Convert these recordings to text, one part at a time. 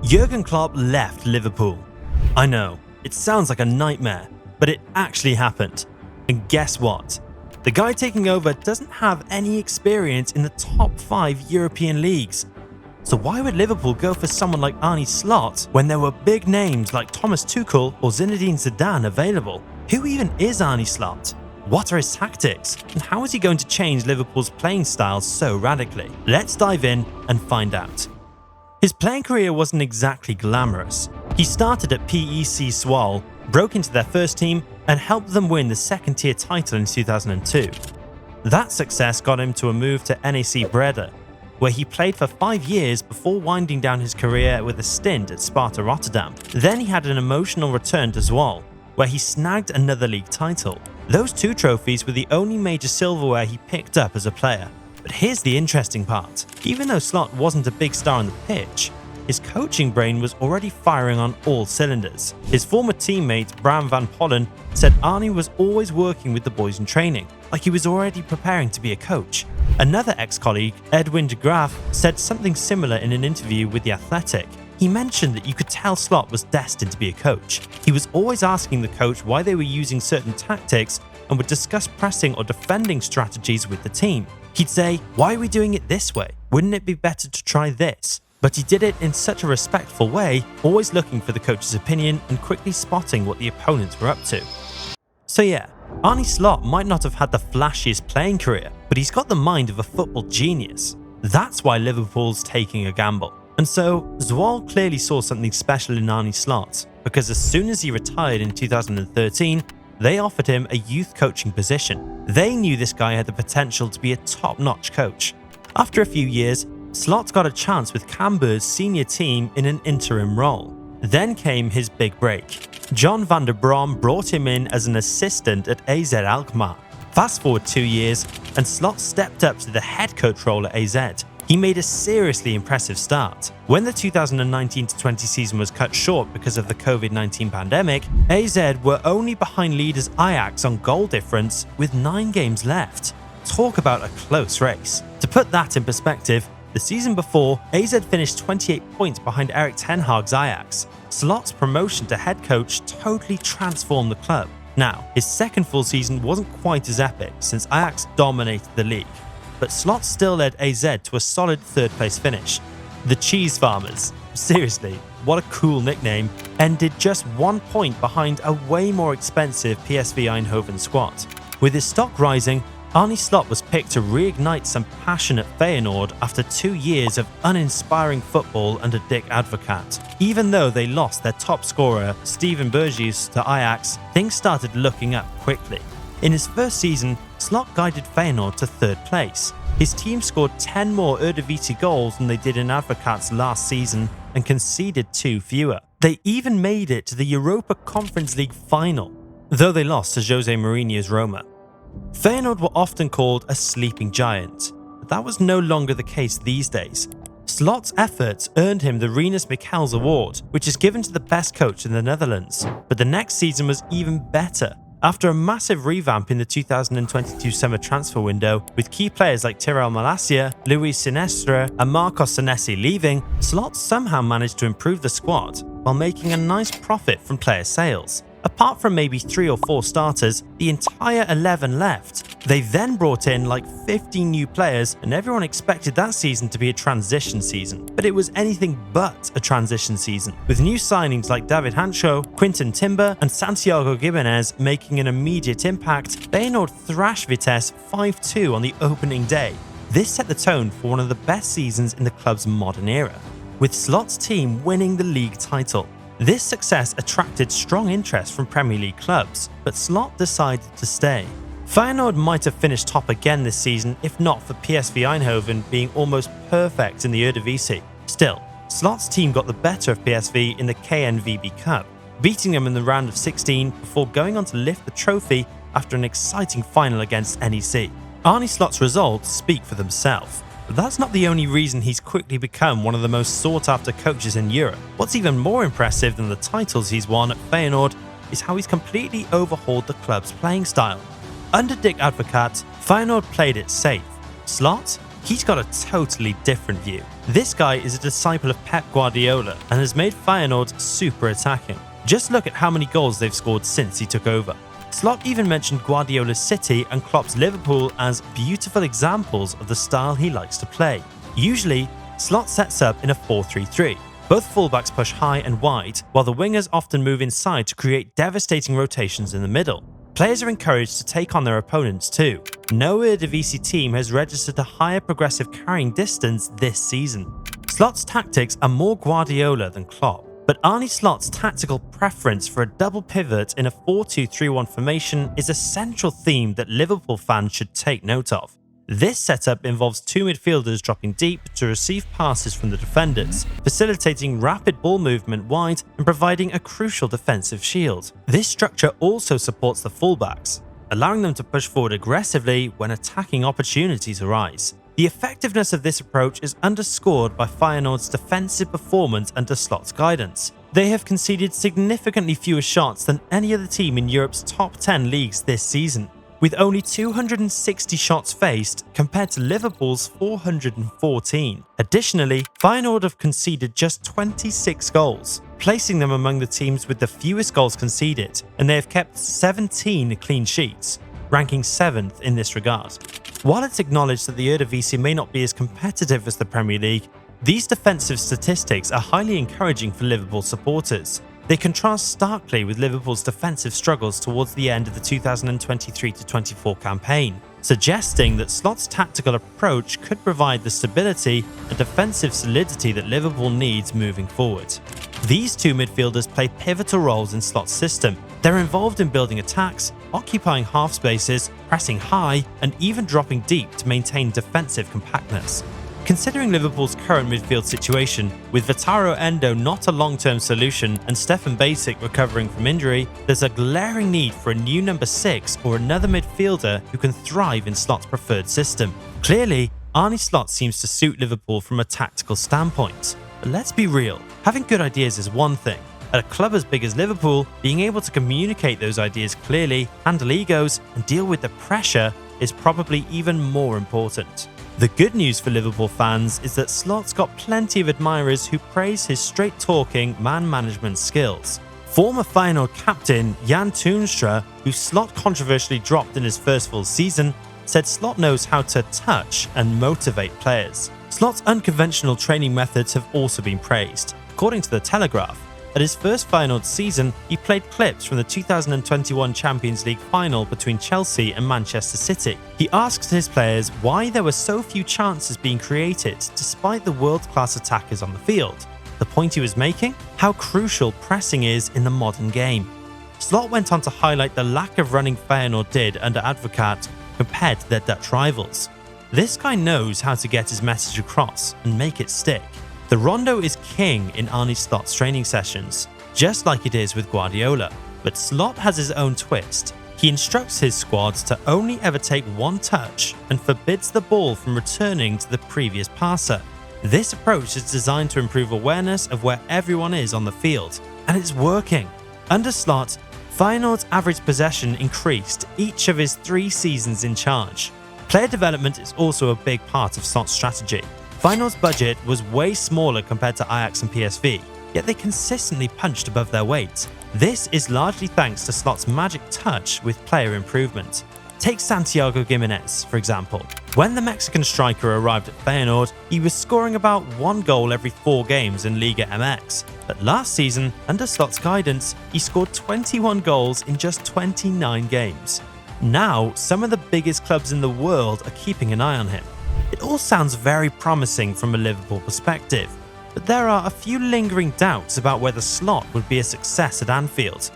Jurgen Klopp left Liverpool. I know, it sounds like a nightmare, but it actually happened. And guess what? The guy taking over doesn't have any experience in the top 5 European leagues. So why would Liverpool go for someone like Arne Slot when there were big names like Thomas Tuchel or Zinedine Zidane available? Who even is Arne Slot? What are his tactics? And how is he going to change Liverpool's playing style so radically? Let's dive in and find out. His playing career wasn't exactly glamorous. He started at PEC Zwolle, broke into their first team, and helped them win the second-tier title in 2002. That success got him to a move to NEC Breda, where he played for 5 years before winding down his career with a stint at Sparta Rotterdam. Then he had an emotional return to Zwolle, where he snagged another league title. Those 2 trophies were the only major silverware he picked up as a player. But here's the interesting part. Even though Slot wasn't a big star on the pitch, his coaching brain was already firing on all cylinders. His former teammate Bram van Pollen said Arne was always working with the boys in training, like he was already preparing to be a coach. Another ex-colleague, Edwin de Graaf, said something similar in an interview with The Athletic. He mentioned that you could tell Slot was destined to be a coach. He was always asking the coach why they were using certain tactics and would discuss pressing or defending strategies with the team. He'd say, "Why are we doing it this way? Wouldn't it be better to try this?" But he did it in such a respectful way, always looking for the coach's opinion and quickly spotting what the opponents were up to. So yeah, Arne Slot might not have had the flashiest playing career, but he's got the mind of a football genius. That's why Liverpool's taking a gamble. And so, Zwolle clearly saw something special in Arne Slot, because as soon as he retired in 2013, they offered him a youth coaching position. They knew this guy had the potential to be a top-notch coach. After a few years, Slot got a chance with Cambuur's senior team in an interim role. Then came his big break. John van der Brom brought him in as an assistant at AZ Alkmaar. Fast forward 2 years, and Slot stepped up to the head coach role at AZ. He made a seriously impressive start. When the 2019-20 season was cut short because of the COVID-19 pandemic, AZ were only behind leaders Ajax on goal difference with 9 games left. Talk about a close race. To put that in perspective, the season before, AZ finished 28 points behind Erik ten Hag's Ajax. Slot's promotion to head coach totally transformed the club. Now, his second full season wasn't quite as epic since Ajax dominated the league, but Slot still led AZ to a solid 3rd place finish. The Cheese Farmers, seriously, what a cool nickname, ended just 1 point behind a way more expensive PSV Eindhoven squad. With his stock rising, Arne Slot was picked to reignite some passion at Feyenoord after 2 years of uninspiring football under Dick Advocaat. Even though they lost their top scorer, Steven Berghuis, to Ajax, things started looking up quickly. In his first season, Slot guided Feyenoord to 3rd place. His team scored 10 more Eredivisie goals than they did in Advocaat's last season and conceded 2 fewer. They even made it to the Europa Conference League final, though they lost to Jose Mourinho's Roma. Feyenoord were often called a sleeping giant, but that was no longer the case these days. Slot's efforts earned him the Rinus Michels Award, which is given to the best coach in the Netherlands. But the next season was even better. After a massive revamp in the 2022 summer transfer window, with key players like Tyrell Malacia, Luis Sinestra and Marcos Senesi leaving, Slot somehow managed to improve the squad while making a nice profit from player sales. Apart from maybe 3 or 4 starters, the entire 11 left. They then brought in like 15 new players, and everyone expected that season to be a transition season. But it was anything but a transition season, with new signings like David Hancho, Quinton Timber and Santiago Gimenez making an immediate impact. Feyenoord thrashed Vitesse 5-2 on the opening day. This set the tone for one of the best seasons in the club's modern era, with Slot's team winning the league title. This success attracted strong interest from Premier League clubs, but Slot decided to stay. Feyenoord might have finished top again this season if not for PSV Eindhoven being almost perfect in the Eredivisie. Still, Slot's team got the better of PSV in the KNVB Cup, beating them in the round of 16 before going on to lift the trophy after an exciting final against NEC. Arne Slot's results speak for themselves. But that's not the only reason he's quickly become one of the most sought-after coaches in Europe. What's even more impressive than the titles he's won at Feyenoord is how he's completely overhauled the club's playing style. Under Dick Advocaat, Feyenoord played it safe. Slot? He's got a totally different view. This guy is a disciple of Pep Guardiola and has made Feyenoord super attacking. Just look at how many goals they've scored since he took over. Slot even mentioned Guardiola's City and Klopp's Liverpool as beautiful examples of the style he likes to play. Usually, Slot sets up in a 4-3-3. Both fullbacks push high and wide, while the wingers often move inside to create devastating rotations in the middle. Players are encouraged to take on their opponents too. No Eredivisie team has registered a higher progressive carrying distance this season. Slot's tactics are more Guardiola than Klopp, but Arne Slot's tactical preference for a double pivot in a 4-2-3-1 formation is a central theme that Liverpool fans should take note of. This setup involves two midfielders dropping deep to receive passes from the defenders, facilitating rapid ball movement wide and providing a crucial defensive shield. This structure also supports the fullbacks, allowing them to push forward aggressively when attacking opportunities arise. The effectiveness of this approach is underscored by Feyenoord's defensive performance under Slot's guidance. They have conceded significantly fewer shots than any other team in Europe's top 10 leagues this season, with only 260 shots faced compared to Liverpool's 414. Additionally, Feyenoord have conceded just 26 goals, placing them among the teams with the fewest goals conceded, and they have kept 17 clean sheets, ranking 7th in this regard. While it's acknowledged that the Eredivisie may not be as competitive as the Premier League, these defensive statistics are highly encouraging for Liverpool supporters. They contrast starkly with Liverpool's defensive struggles towards the end of the 2023-24 campaign, suggesting that Slot's tactical approach could provide the stability and defensive solidity that Liverpool needs moving forward. These two midfielders play pivotal roles in Slot's system. They're involved in building attacks, occupying half spaces, pressing high, and even dropping deep to maintain defensive compactness. Considering Liverpool's current midfield situation, with Wataru Endo not a long-term solution and Stefan Basic recovering from injury, there's a glaring need for a new number 6 or another midfielder who can thrive in Slot's preferred system. Clearly, Arne Slot seems to suit Liverpool from a tactical standpoint. But let's be real, having good ideas is one thing. At a club as big as Liverpool, being able to communicate those ideas clearly, handle egos, and deal with the pressure is probably even more important. The good news for Liverpool fans is that Slot's got plenty of admirers who praise his straight-talking man management skills. Former Feyenoord captain Jan Toonstra, who Slot controversially dropped in his first full season, said Slot knows how to touch and motivate players. Slot's unconventional training methods have also been praised. According to The Telegraph, at his first Feyenoord season, he played clips from the 2021 Champions League final between Chelsea and Manchester City. He asked his players why there were so few chances being created despite the world-class attackers on the field. The point he was making? How crucial pressing is in the modern game. Slot went on to highlight the lack of running Feyenoord did under Advocaat compared to their Dutch rivals. This guy knows how to get his message across and make it stick. The rondo is king in Arne Slot's training sessions, just like it is with Guardiola. But Slot has his own twist. He instructs his squads to only ever take one touch and forbids the ball from returning to the previous passer. This approach is designed to improve awareness of where everyone is on the field, and it's working. Under Slot, Feyenoord's average possession increased each of his 3 seasons in charge. Player development is also a big part of Slot's strategy. Feyenoord's budget was way smaller compared to Ajax and PSV, yet they consistently punched above their weight. This is largely thanks to Slot's magic touch with player improvement. Take Santiago Gimenez, for example. When the Mexican striker arrived at Feyenoord, he was scoring about 1 goal every 4 games in Liga MX. But last season, under Slot's guidance, he scored 21 goals in just 29 games. Now, some of the biggest clubs in the world are keeping an eye on him. It all sounds very promising from a Liverpool perspective, but there are a few lingering doubts about whether Slot would be a success at Anfield.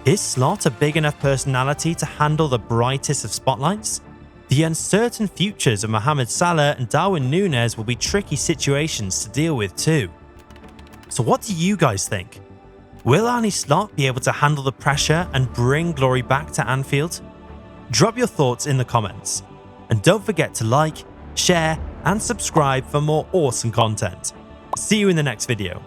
Is Slot a big enough personality to handle the brightest of spotlights? The uncertain futures of Mohamed Salah and Darwin Núñez will be tricky situations to deal with too. So what do you guys think? Will Arne Slot be able to handle the pressure and bring glory back to Anfield? Drop your thoughts in the comments. And don't forget to like, share, and subscribe for more awesome content. See you in the next video.